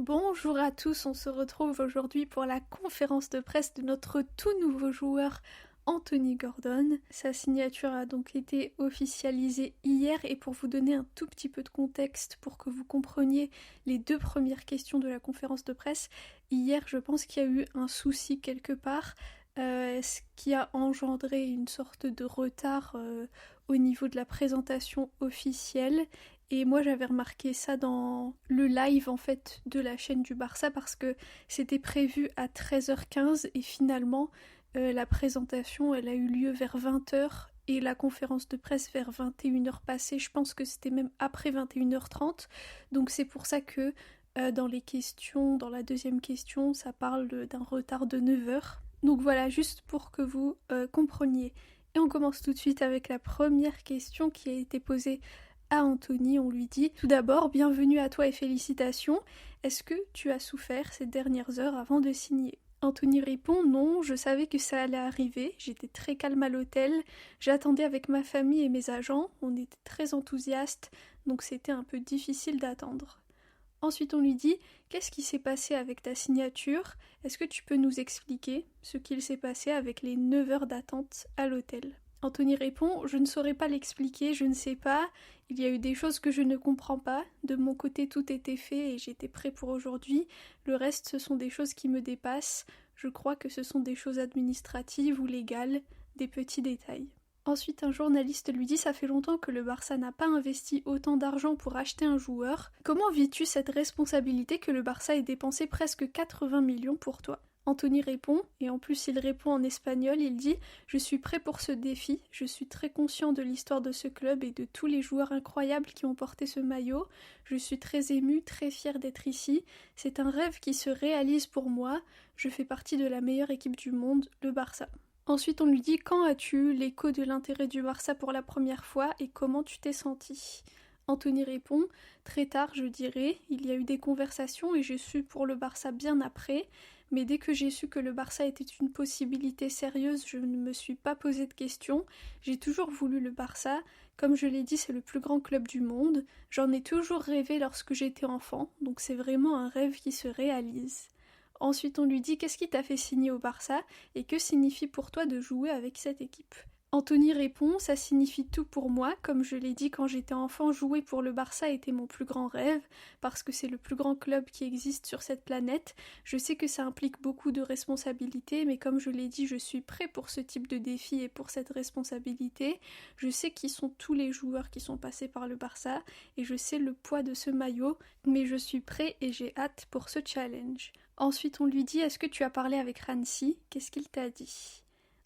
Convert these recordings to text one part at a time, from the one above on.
Bonjour à tous, on se retrouve aujourd'hui pour la conférence de presse de notre tout nouveau joueur Anthony Gordon. Sa signature a donc été officialisée hier et pour vous donner un tout petit peu de contexte pour que vous compreniez les deux premières questions de la conférence de presse, hier je pense qu'il y a eu un souci quelque part, ce qui a engendré une sorte de retard au niveau de la présentation officielle. Et moi j'avais remarqué ça dans le live en fait de la chaîne du Barça parce que c'était prévu à 13h15 et finalement la présentation elle a eu lieu vers 20h et la conférence de presse vers 21h passée. Je pense que c'était même après 21h30. Donc c'est pour ça que dans les questions, dans la deuxième question, ça parle d'un retard de 9h. Donc voilà, juste pour que vous compreniez. Et on commence tout de suite avec la première question qui a été posée à Anthony. On lui dit tout d'abord bienvenue à toi et félicitations. Est-ce que tu as souffert ces dernières heures avant de signer? Anthony répond non, je savais que ça allait arriver, j'étais très calme à l'hôtel, j'attendais avec ma famille et mes agents, on était très enthousiastes, donc c'était un peu difficile d'attendre. Ensuite on lui dit qu'est-ce qui s'est passé avec ta signature? Est-ce que tu peux nous expliquer ce qu'il s'est passé avec les 9 heures d'attente à l'hôtel? Anthony répond « Je ne saurais pas l'expliquer, je ne sais pas, il y a eu des choses que je ne comprends pas, de mon côté tout était fait et j'étais prêt pour aujourd'hui, le reste ce sont des choses qui me dépassent, je crois que ce sont des choses administratives ou légales, des petits détails. » Ensuite un journaliste lui dit « Ça fait longtemps que le Barça n'a pas investi autant d'argent pour acheter un joueur, comment vis-tu cette responsabilité que le Barça ait dépensé presque 80 millions pour toi ?» Anthony répond, et en plus il répond en espagnol, il dit « Je suis prêt pour ce défi, je suis très conscient de l'histoire de ce club et de tous les joueurs incroyables qui ont porté ce maillot, je suis très ému, très fier d'être ici, c'est un rêve qui se réalise pour moi, je fais partie de la meilleure équipe du monde, le Barça. » Ensuite on lui dit « Quand as-tu eu l'écho de l'intérêt du Barça pour la première fois et comment tu t'es senti ?» Anthony répond « Très tard je dirais, il y a eu des conversations et j'ai su pour le Barça bien après, mais dès que j'ai su que le Barça était une possibilité sérieuse, je ne me suis pas posé de questions. J'ai toujours voulu le Barça. Comme je l'ai dit, c'est le plus grand club du monde. J'en ai toujours rêvé lorsque j'étais enfant, donc c'est vraiment un rêve qui se réalise. » Ensuite, on lui dit « Qu'est-ce qui t'a fait signer au Barça et que signifie pour toi de jouer avec cette équipe ?» Anthony répond « Ça signifie tout pour moi, comme je l'ai dit quand j'étais enfant, jouer pour le Barça était mon plus grand rêve, parce que c'est le plus grand club qui existe sur cette planète. Je sais que ça implique beaucoup de responsabilités, mais comme je l'ai dit, je suis prêt pour ce type de défi et pour cette responsabilité. Je sais qui sont tous les joueurs qui sont passés par le Barça, et je sais le poids de ce maillot, mais je suis prêt et j'ai hâte pour ce challenge. » Ensuite on lui dit « Est-ce que tu as parlé avec Rancy? Qu'est-ce qu'il t'a dit ?»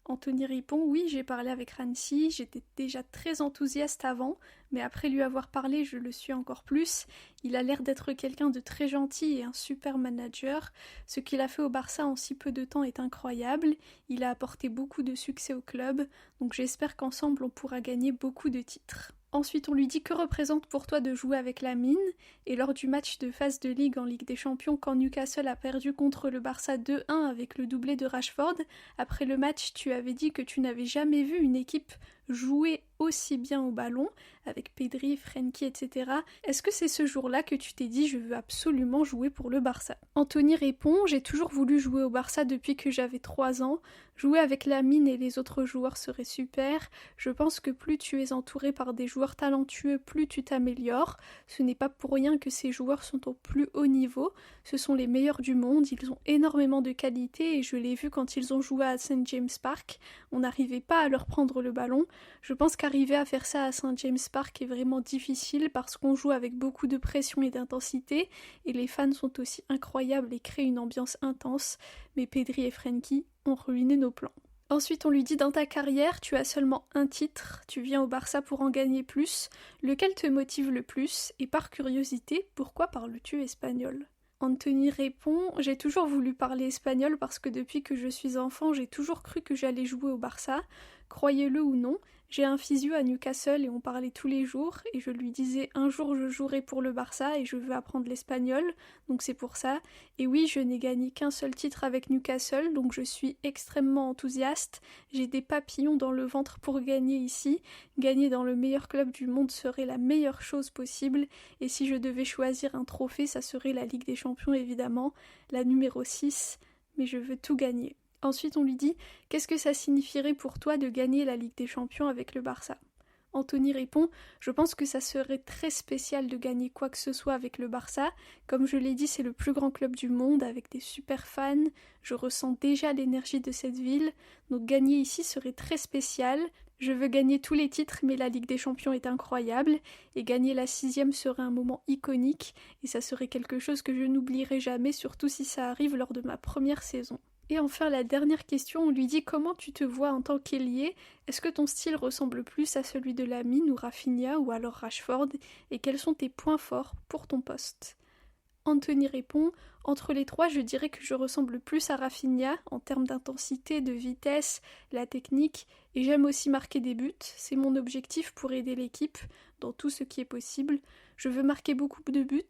Anthony répond « Oui, j'ai parlé avec Rancy, j'étais déjà très enthousiaste avant, mais après lui avoir parlé, je le suis encore plus. Il a l'air d'être quelqu'un de très gentil et un super manager. Ce qu'il a fait au Barça en si peu de temps est incroyable. Il a apporté beaucoup de succès au club, donc j'espère qu'ensemble on pourra gagner beaucoup de titres. » Ensuite on lui dit « Que représente pour toi de jouer avec Lamine ?» Et lors du match de phase de Ligue en Ligue des Champions, quand Newcastle a perdu contre le Barça 2-1 avec le doublé de Rashford, après le match tu avais dit que tu n'avais jamais vu une équipe jouer aussi bien au ballon, avec Pedri, Frenkie, etc. Est-ce que c'est ce jour-là que tu t'es dit « Je veux absolument jouer pour le Barça ?» Anthony répond « J'ai toujours voulu jouer au Barça depuis que j'avais 3 ans. Jouer avec Lamine et les autres joueurs serait super. Je pense que plus tu es entouré par des joueurs talentueux, plus tu t'améliores. Ce n'est pas pour rien que ces joueurs sont au plus haut niveau. Ce sont les meilleurs du monde. Ils ont énormément de qualité et je l'ai vu quand ils ont joué à St. James Park. On n'arrivait pas à leur prendre le ballon. Je pense qu'arriver à faire ça à St. James Park est vraiment difficile parce qu'on joue avec beaucoup de pression et d'intensité et les fans sont aussi incroyables et créent une ambiance intense. Mais Pedri et Frenkie ont ruiné nos plans. » Ensuite on lui dit « Dans ta carrière, tu as seulement un titre, tu viens au Barça pour en gagner plus. Lequel te motive le plus? Et par curiosité, pourquoi parles-tu espagnol ?» Anthony répond « J'ai toujours voulu parler espagnol parce que depuis que je suis enfant, j'ai toujours cru que j'allais jouer au Barça. Croyez-le ou non, J'ai un physio à Newcastle et on parlait tous les jours et je lui disais un jour je jouerai pour le Barça et je veux apprendre l'espagnol, donc c'est pour ça. Et oui, je n'ai gagné qu'un seul titre avec Newcastle, donc je suis extrêmement enthousiaste. J'ai des papillons dans le ventre pour gagner ici. Gagner dans le meilleur club du monde serait la meilleure chose possible et si je devais choisir un trophée, ça serait la Ligue des Champions évidemment, la numéro 6, mais je veux tout gagner. Ensuite, on lui dit « Qu'est-ce que ça signifierait pour toi de gagner la Ligue des Champions avec le Barça ?» Anthony répond « Je pense que ça serait très spécial de gagner quoi que ce soit avec le Barça. Comme je l'ai dit, c'est le plus grand club du monde avec des super fans. Je ressens déjà l'énergie de cette ville. Donc gagner ici serait très spécial. Je veux gagner tous les titres, mais la Ligue des Champions est incroyable. Et gagner la 6e serait un moment iconique. Et ça serait quelque chose que je n'oublierai jamais, surtout si ça arrive lors de ma première saison. » Et enfin, la dernière question, on lui dit comment tu te vois en tant qu'ailier. Est-ce que ton style ressemble plus à celui de Lamine ou Rafinha ou alors Rashford? Et quels sont tes points forts pour ton poste? Anthony répond entre les trois, je dirais que je ressemble plus à Rafinha en termes d'intensité, de vitesse, la technique, et j'aime aussi marquer des buts. C'est mon objectif pour aider l'équipe dans tout ce qui est possible. Je veux marquer beaucoup de buts,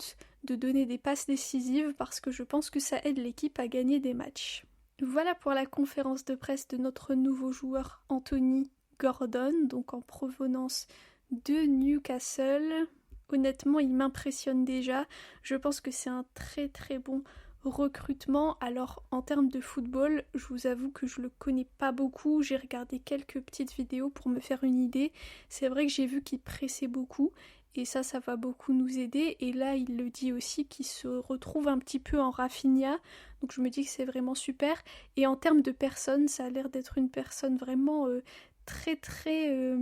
de donner des passes décisives parce que je pense que ça aide l'équipe à gagner des matchs. Voilà pour la conférence de presse de notre nouveau joueur Anthony Gordon, donc en provenance de Newcastle. Honnêtement, il m'impressionne déjà. Je pense que c'est un très très bon recrutement. Alors en termes de football, je vous avoue que je le connais pas beaucoup. J'ai regardé quelques petites vidéos pour me faire une idée. C'est vrai que j'ai vu qu'il pressait beaucoup. Et ça va beaucoup nous aider. Et là, il le dit aussi qu'il se retrouve un petit peu en Rafinha. Donc je me dis que c'est vraiment super. Et en termes de personne, ça a l'air d'être une personne vraiment très très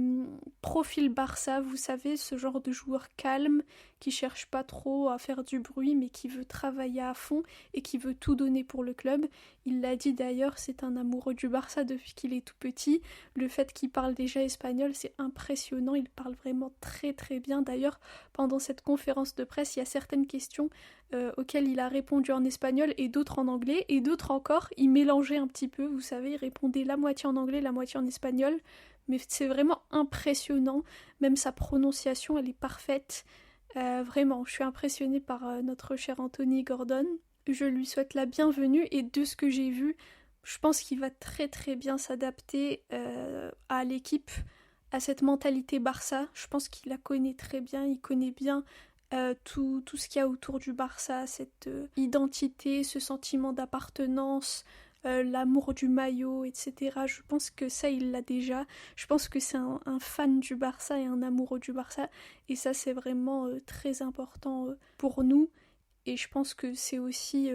profil Barça. Vous savez, ce genre de joueur calme qui cherche pas trop à faire du bruit mais qui veut travailler à fond et qui veut tout donner pour le club. Il l'a dit d'ailleurs, c'est un amoureux du Barça depuis qu'il est tout petit. Le fait qu'il parle déjà espagnol, c'est impressionnant. Il parle vraiment très très bien. D'ailleurs, pendant cette conférence de presse, il y a certaines questions auxquelles il a répondu en espagnol et d'autres en anglais. Et d'autres encore, il mélangeait un petit peu. Vous savez, il répondait la moitié en anglais, la moitié en espagnol. Mais c'est vraiment impressionnant. Même sa prononciation, elle est parfaite. Vraiment, je suis impressionnée par notre cher Anthony Gordon. Je lui souhaite la bienvenue et de ce que j'ai vu, je pense qu'il va très très bien s'adapter à l'équipe, à cette mentalité Barça. Je pense qu'il la connaît très bien, il connaît bien tout ce qu'il y a autour du Barça, cette identité, ce sentiment d'appartenance, l'amour du maillot, etc. Je pense que ça, il l'a déjà. Je pense que c'est un fan du Barça et un amoureux du Barça. Et ça, c'est vraiment très important pour nous. Et je pense que c'est aussi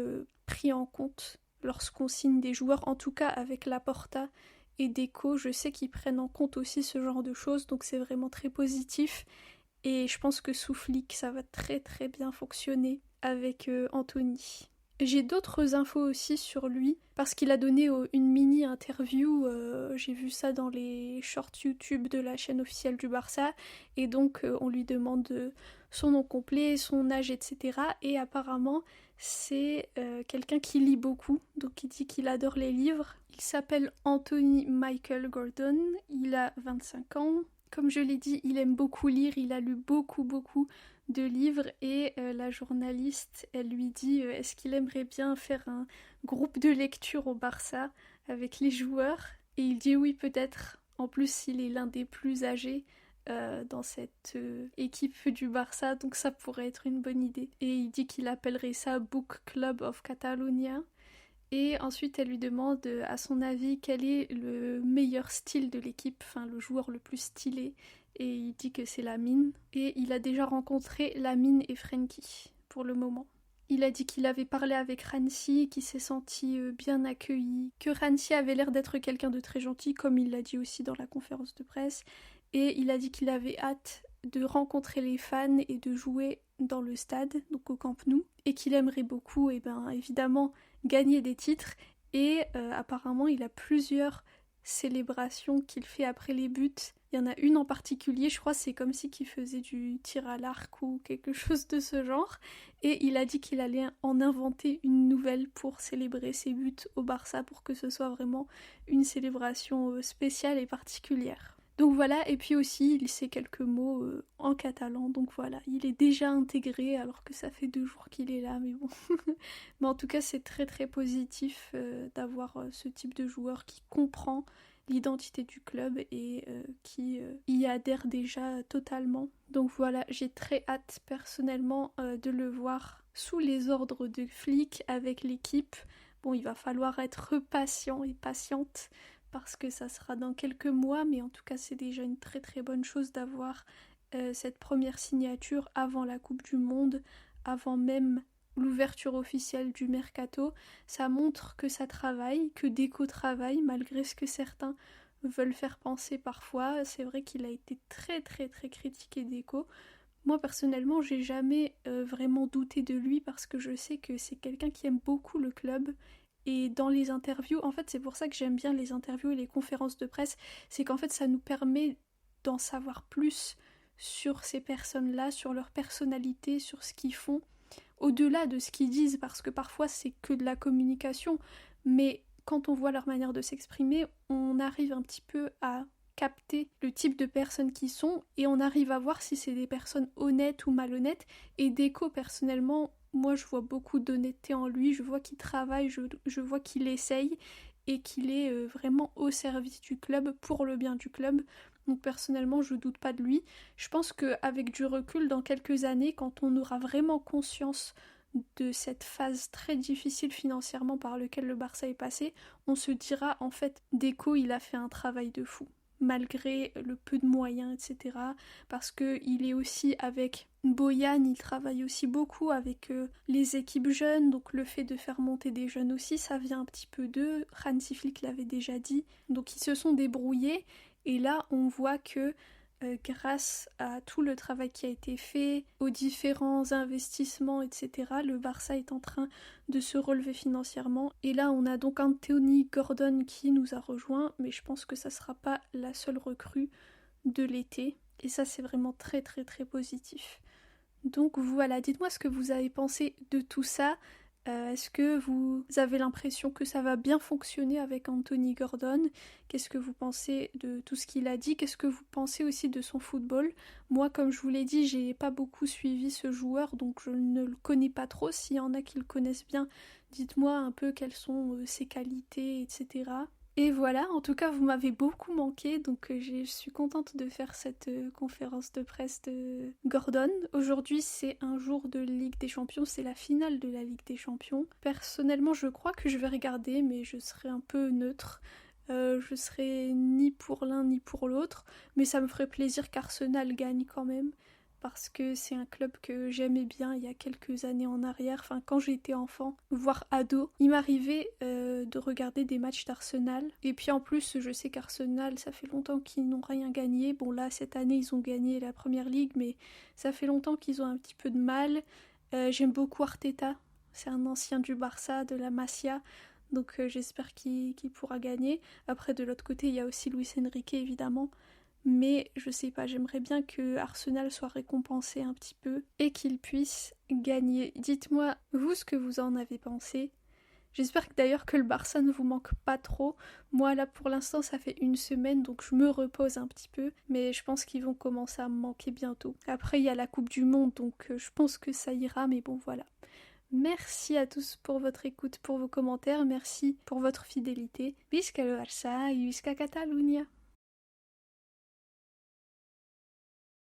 pris en compte lorsqu'on signe des joueurs, en tout cas avec Laporta et Deco. Je sais qu'ils prennent en compte aussi ce genre de choses, donc c'est vraiment très positif. Et je pense que sous Flick, ça va très très bien fonctionner avec Anthony. J'ai d'autres infos aussi sur lui, parce qu'il a donné une mini-interview, j'ai vu ça dans les shorts YouTube de la chaîne officielle du Barça, et donc on lui demande son nom complet, son âge, etc. Et apparemment, c'est quelqu'un qui lit beaucoup, donc il dit qu'il adore les livres. Il s'appelle Anthony Michael Gordon, il a 25 ans. Comme je l'ai dit, il aime beaucoup lire, il a lu beaucoup de livres et la journaliste, elle lui dit est-ce qu'il aimerait bien faire un groupe de lecture au Barça avec les joueurs? Et il dit oui peut-être, en plus il est l'un des plus âgés dans cette équipe du Barça, donc ça pourrait être une bonne idée. Et il dit qu'il appellerait ça Book Club of Catalonia. Et ensuite, elle lui demande, à son avis, quel est le meilleur style de l'équipe, enfin le joueur le plus stylé. Et il dit que c'est Lamine. Et il a déjà rencontré Lamine et Frenkie, pour le moment. Il a dit qu'il avait parlé avec Rancy, qu'il s'est senti bien accueilli, que Rancy avait l'air d'être quelqu'un de très gentil, comme il l'a dit aussi dans la conférence de presse. Et il a dit qu'il avait hâte de rencontrer les fans et de jouer dans le stade, donc au Camp Nou, et qu'il aimerait beaucoup, évidemment, gagner des titres. Et apparemment, il a plusieurs célébrations qu'il fait après les buts. Il y en a une en particulier, je crois, c'est comme si qu'il faisait du tir à l'arc ou quelque chose de ce genre. Et il a dit qu'il allait en inventer une nouvelle pour célébrer ses buts au Barça, pour que ce soit vraiment une célébration spéciale et particulière. Donc voilà, et puis aussi il sait quelques mots en catalan, donc voilà, il est déjà intégré alors que ça fait 2 jours qu'il est là, mais bon. Mais en tout cas c'est très très positif d'avoir ce type de joueur qui comprend l'identité du club et qui y adhère déjà totalement. Donc voilà, j'ai très hâte personnellement de le voir sous les ordres de flics avec l'équipe. Bon, il va falloir être patient et patiente parce que ça sera dans quelques mois, mais en tout cas c'est déjà une très très bonne chose d'avoir cette première signature avant la Coupe du Monde, avant même l'ouverture officielle du mercato. Ça montre que ça travaille, que Deco travaille, malgré ce que certains veulent faire penser parfois. C'est vrai qu'il a été très très très critiqué Deco. Moi personnellement j'ai jamais vraiment douté de lui parce que je sais que c'est quelqu'un qui aime beaucoup le club. Et dans les interviews, en fait c'est pour ça que j'aime bien les interviews et les conférences de presse, c'est qu'en fait ça nous permet d'en savoir plus sur ces personnes-là, sur leur personnalité, sur ce qu'ils font, au-delà de ce qu'ils disent, parce que parfois c'est que de la communication, mais quand on voit leur manière de s'exprimer, on arrive un petit peu à capter le type de personnes qui sont et on arrive à voir si c'est des personnes honnêtes ou malhonnêtes. Et Deco, personnellement, moi je vois beaucoup d'honnêteté en lui, je vois qu'il travaille, je vois qu'il essaye et qu'il est vraiment au service du club, pour le bien du club. Donc personnellement, je doute pas de lui. Je pense qu'avec du recul, dans quelques années, quand on aura vraiment conscience de cette phase très difficile financièrement par laquelle le Barça est passé, on se dira en fait, Deco, il a fait un travail de fou malgré le peu de moyens, etc. Parce qu'il est aussi avec Boyan, il travaille aussi beaucoup avec les équipes jeunes, donc le fait de faire monter des jeunes aussi, ça vient un petit peu d'eux. Hansi Flick l'avait déjà dit. Donc ils se sont débrouillés, et là on voit que grâce à tout le travail qui a été fait, aux différents investissements, etc., le Barça est en train de se relever financièrement. Et là, on a donc Anthony Gordon qui nous a rejoint, mais je pense que ça ne sera pas la seule recrue de l'été. Et ça, c'est vraiment très très très positif. Donc voilà, dites-moi ce que vous avez pensé de tout ça. Est-ce que vous avez l'impression que ça va bien fonctionner avec Anthony Gordon? Qu'est-ce que vous pensez de tout ce qu'il a dit? Qu'est-ce que vous pensez aussi de son football? Moi, comme je vous l'ai dit, j'ai pas beaucoup suivi ce joueur, donc je ne le connais pas trop. S'il y en a qui le connaissent bien, dites-moi un peu quelles sont ses qualités, etc. Et voilà, en tout cas vous m'avez beaucoup manqué, donc je suis contente de faire cette conférence de presse de Gordon. Aujourd'hui c'est un jour de Ligue des Champions, c'est la finale de la Ligue des Champions. Personnellement je crois que je vais regarder, mais je serai un peu neutre. Je serai ni pour l'un ni pour l'autre, mais ça me ferait plaisir qu'Arsenal gagne quand même, parce que c'est un club que j'aimais bien il y a quelques années en arrière, enfin quand j'étais enfant, voire ado, il m'arrivait de regarder des matchs d'Arsenal, et puis en plus je sais qu'Arsenal ça fait longtemps qu'ils n'ont rien gagné. Bon là cette année ils ont gagné la première ligue, mais ça fait longtemps qu'ils ont un petit peu de mal. J'aime beaucoup Arteta, c'est un ancien du Barça, de la Masia, donc j'espère qu'il pourra gagner. Après de l'autre côté il y a aussi Luis Enrique évidemment, mais je sais pas, j'aimerais bien que Arsenal soit récompensé un petit peu et qu'il puisse gagner. Dites-moi vous ce que vous en avez pensé. J'espère d'ailleurs que le Barça ne vous manque pas trop. Moi là pour l'instant ça fait une semaine, donc je me repose un petit peu, mais je pense qu'ils vont commencer à me manquer bientôt. Après il y a la Coupe du Monde, donc je pense que ça ira, mais bon voilà. Merci à tous pour votre écoute, pour vos commentaires, merci pour votre fidélité. Visca le Barça et Visca Catalunya.